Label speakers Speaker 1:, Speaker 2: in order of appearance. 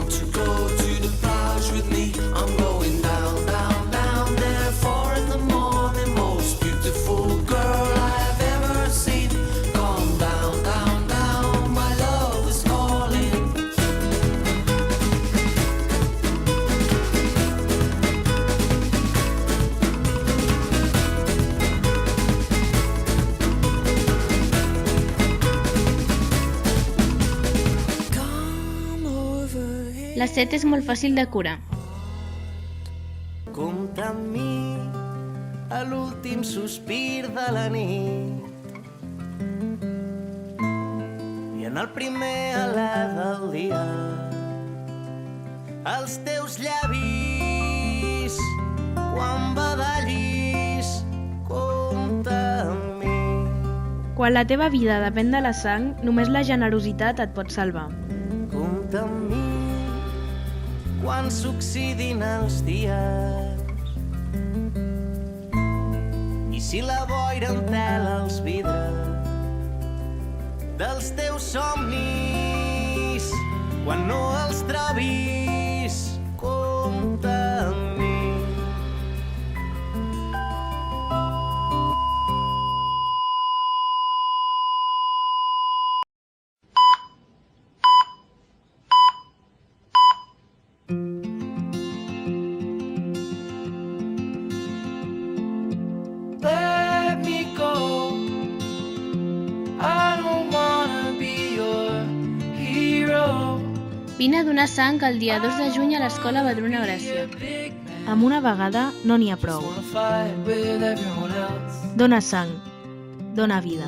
Speaker 1: Won't you go to the plage with me? I'm going down, down, down there. 4 in the morning, most beautiful girl I've ever seen. Come down, down, down, my love is calling.
Speaker 2: La set és molt fàcil de curar.
Speaker 3: Compta amb mi a l'últim sospir de la nit i en el primer alè del dia els teus llavis quan badallis. Compta amb mi.
Speaker 4: Quan la teva vida depèn de la sang, només la generositat et pot salvar.
Speaker 3: Compta amb mi quan s'oxidin els dies i si la boira entela els vidres dels teus somnis quan no els trobis. Compta amb mi.
Speaker 1: Let me go. I don't wanna be your hero.
Speaker 2: Vine a donar sang el dia 2 de juny a l'Escola Vedruna Gràcia.
Speaker 4: Amb una vegada no n'hi ha prou.
Speaker 1: Wanna fight with everyone else.
Speaker 4: Dóna sang, dóna vida.